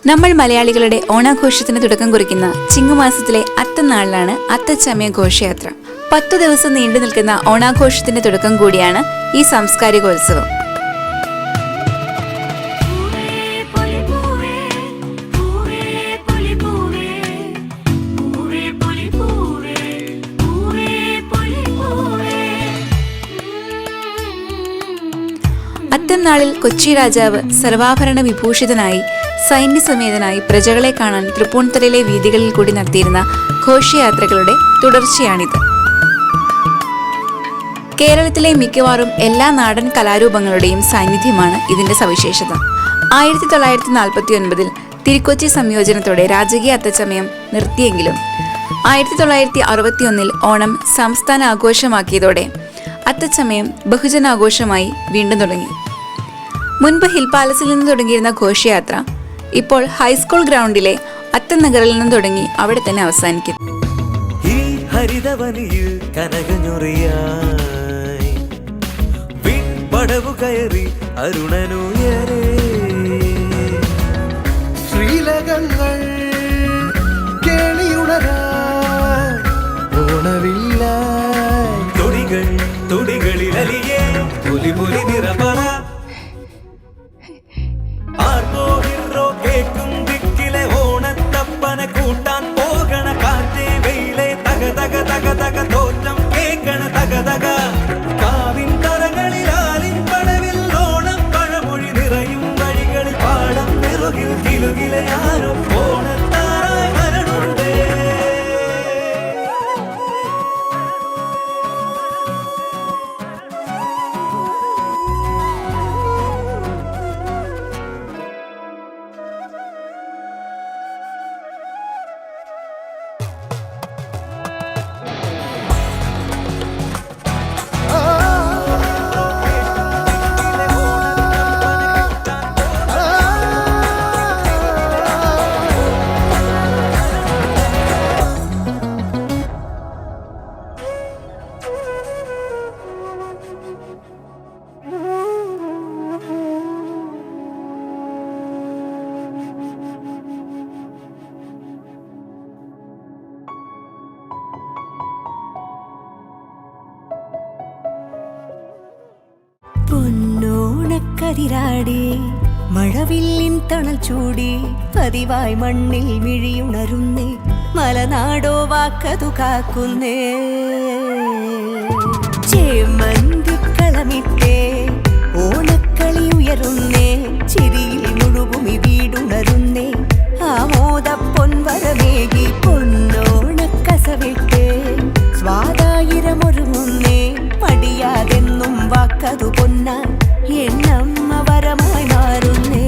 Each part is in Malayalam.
നമ്മൾ മലയാളികളുടെ ഓണാഘോഷത്തിന് തുടക്കം കുറിക്കുന്ന ചിങ്ങമാസത്തിലെ അത്തനാളിലാണ് അത്തച്ചമയ ഘോഷയാത്ര. 10 ദിവസം നീണ്ടു നിൽക്കുന്ന ഓണാഘോഷത്തിന്റെ തുടക്കം കൂടിയാണ് ഈ സാംസ്കാരികോത്സവം. അത്തനാളിൽ കൊച്ചി രാജാവ് സർവാഭരണ വിഭൂഷിതനായി സൈന്യസമേതനായി പ്രജകളെ കാണാൻ തൃപ്പൂണിത്തുറയിലെ വീഥികളിൽ കൂടി നടത്തിയിരുന്ന ഘോഷയാത്രകളുടെ തുടർച്ചയാണിത്. കേരളത്തിലെ മിക്കവാറും എല്ലാ നാടൻ കലാരൂപങ്ങളുടെയും സാന്നിധ്യമാണ് ഇതിന്റെ സവിശേഷത. 1949 തിരുക്കൊച്ചി സംയോജനത്തോടെ രാജകീയ അത്തച്ചമയം നിർത്തിയെങ്കിലും 1961 ഓണം സംസ്ഥാന ആഘോഷമാക്കിയതോടെ അത്തച്ചമയം ബഹുജനാഘോഷമായി വീണ്ടും തുടങ്ങി. മുൻപ് ഹിൽ പാലസിൽ നിന്ന് തുടങ്ങിയിരുന്ന ഘോഷയാത്ര ഇപ്പോൾ ഹൈസ്കൂൾ ഗ്രൗണ്ടിലെ അത്തനഗറിൽ നിന്ന് തുടങ്ങി അവിടെ തന്നെ അവസാനിക്കും. പൊന്നോണക്കതിരാടി മഴവില്ലിൻ തണൽ ചൂടി പതിവായി മണ്ണിൽ മിഴിയുണരുന്നേ മലനാടോ വാക്കതു കാക്കുന്നേ ചേമന്തിക്കളമിട്ടേ ഓണക്കളി ഉയരുന്നേ ചിരിയിൽ മുഴുകുമി വീടുണരുന്നേ ആമോദ പൊൻവരമേകി പൊന്നോണക്കസവിട്ടേ സ്വാതായിരമൊരുങ്ങുന്നേ പടിയാതെന്നും വാക്കതു പൊന്നാൻ എന്നമ്മ വരമായി മാറുന്നേ.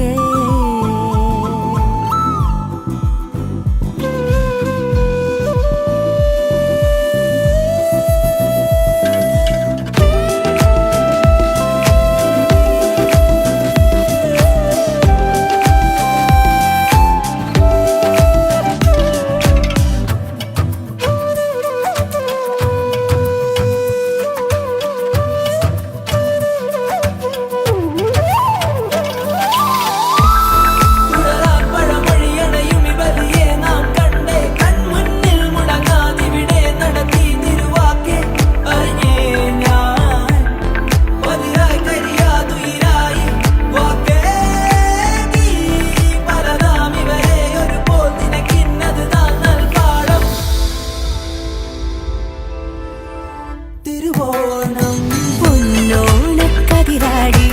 പൊന്നോണക്കതിരാടി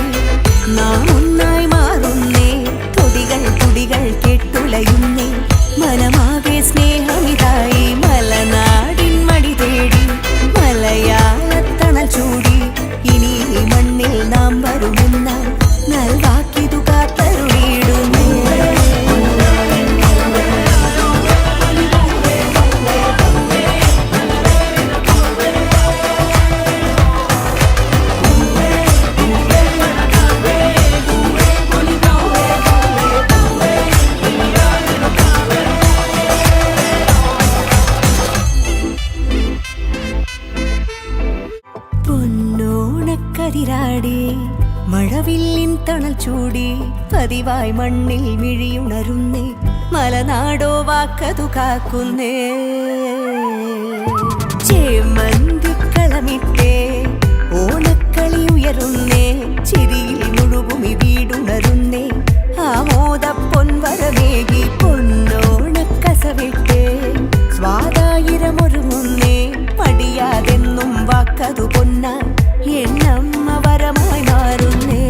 നാം ഒന്നായി മാറുന്നേ തുടികൾ തുടികൾ കെട്ടുലയുന്നേ മനമാകെ സ്നേഹമിതായി മലനാടിൻ മടി തേടി മലയാളത്തണൽ ചൂടി ഇനി മണ്ണിൽ നാം വരുമെന്ന നൽവാക്കിതു കാത്തരുളിയിടുന്നേ. പൊന്നോണക്കതിരാടി മഴവില്ലിൻ തണൽ ചൂടി പതിവായി മണ്ണിൽ മിഴിയുണരുന്നേ മലനാടോ വാക്കതു കാക്കുന്നേ ചേമന്തിക്കളമിട്ടേ ഓണക്കളി ഉയരുന്നേ ചിരിയിൽ മുഴുകുമി വീടുണരുന്നേ ആമോദ പൊൻവരമേകി പൊന്നോണക്കസവിട്ടേ സ്വാതായിരമൊരുങ്ങുന്നേ പടിയാതെന്നും വാക്കതു പൊന്നാൽ എന്നമ്മ വരമായി മാറുന്നേ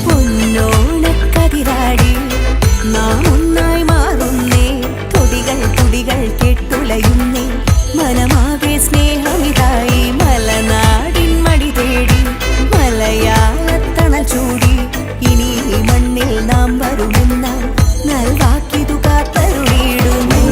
പൊന്നോണക്കതിരാടി നാം ഒന്നായി മാറുന്നേ തൊടികൾ തുടികൾ കെട്ടുലയുന്നേ മനമാകെ സ്നേഹമിതായി മലനാടിൻ മടി തേടി മലയാളത്തണൽ ചൂടി ഇനി ഈ മണ്ണിൽ നാം വരുമെന്ന നൽവാക്കിതു കാത്തരുളിയിടുന്നേ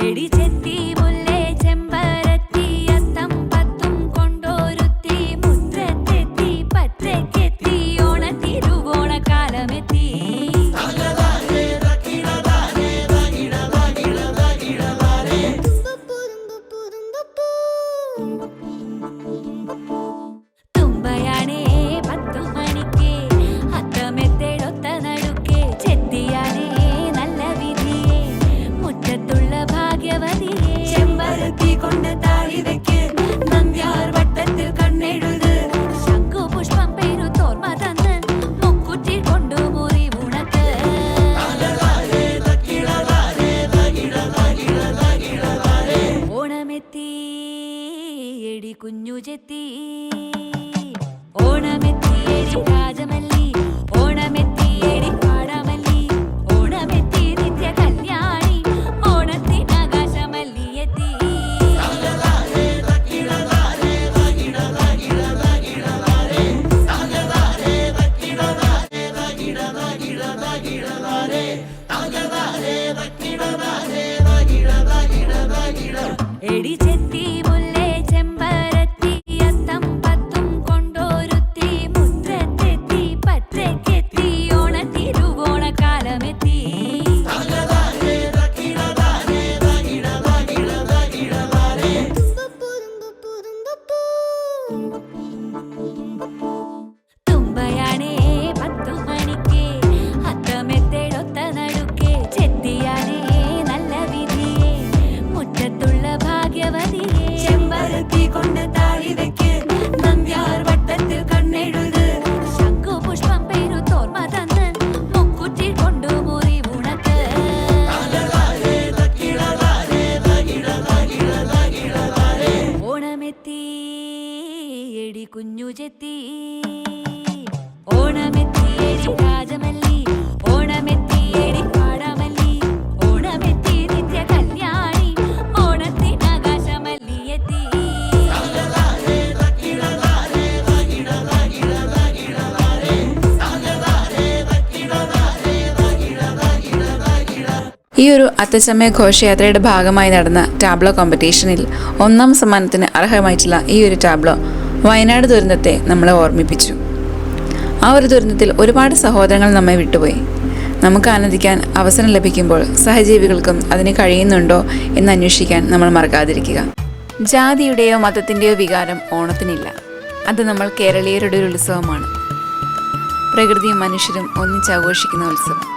എടി ചെത്തി മുല്ലേ ചെമ്പരത്തി അത്തം പത്തും കൊണ്ടോരുത്തി മുറ്റത്തെത്തി പറ്റക്കെത്തി ഓണത്തിരുവോണക്കാലമെത്തി തുമ്പയാണേ 10 മണിക്ക് അത്തമെത്തേടൊത്ത നടുക്കെ ചെത്തിയാണേ നല്ല വിധിയെ മുറ്റത്തുള്ള ഭാഗ്യവതിയെ ചെമ്പരത്തി കൊണ്ട് താഴി വെക്ക് നന്ദ്യാർ വട്ടത്തിൽ കണ്ണെഴുത് ശംഖുപുഷ്പം പെരുത്തോർമ തന്ന് മുക്കുറ്റി കൊണ്ടു മുറി ഉണക്ക് ഓണമെത്തി എടി കുഞ്ഞു ചെത്തി ഓണമെത്തി എടി രാജമല്ലി ഓണമെത്തി എടി പാടാമല്ലി ഓണമെത്തി നിത്യ കല്യാണി ഓണത്തിനാകാശമല്ലി എത്തി എടി ചെത്തി മുല്ലേ ചെമ്പരത്തി അത്തം പത്തും കൊണ്ടോരുത്തി മുറ്റത്തെത്തി പറ്റക്കെത്തി ഓണത്തിരുവോണക്കാലമെത്തി തുമ്പയാണേ 10 മണിക്ക് അത്തമെത്തേടൊത്ത നടുക്കെ ചെത്തിയാണേ നല്ല വിധിയെ മുറ്റത്തുള്ള ഭാഗ്യവതിയെ ചെമ്പരത്തി കൊണ്ട് താഴി വെക്ക് നന്ദ്യാർ വട്ടത്തിൽ കണ്ണെഴുത് ശംഖുപുഷ്പം പെരുത്തോർമ തന്ന് മുക്കുറ്റി കൊണ്ടു മുറി ഉണക്ക് ഓണമെത്തി എടി കുഞ്ഞു ചെത്തി ഓണമെത്തി എടി രാജമല്ലി ഓണമെത്തി എടി പാടാമല്ലി ഓണമെത്തി നിത്യ കല്യാണി ഓണത്തിനാകാശമല്ലി എത്തി ഈ ഒരു അത്തച്ചമയ ഘോഷയാത്രയുടെ ഭാഗമായി നടന്ന ടാബ്ലോ കോമ്പറ്റീഷനിൽ 1ാം സമ്മാനത്തിന് അർഹമായിട്ടുള്ള ഈ ഒരു ടാബ്ലോ വയനാട് ദുരന്തത്തെ നമ്മളെ ഓർമ്മിപ്പിച്ചു. ആ ഒരു ദുരന്തത്തിൽ ഒരുപാട് സഹോദരങ്ങൾ നമ്മെ വിട്ടുപോയി. നമുക്ക് ആനന്ദിക്കാൻ അവസരം ലഭിക്കുമ്പോൾ സഹജീവികൾക്കും അതിന് കഴിയുന്നുണ്ടോ എന്ന് അന്വേഷിക്കാൻ നമ്മൾ മറക്കാതിരിക്കുക. ജാതിയുടെയോ മതത്തിൻ്റെയോ വികാരം ഓണത്തിനില്ല. അത് നമ്മൾ കേരളീയരുടെ ഒരു ഉത്സവമാണ്. പ്രകൃതിയും മനുഷ്യരും ഒന്നിച്ചാഘോഷിക്കുന്ന ഉത്സവം.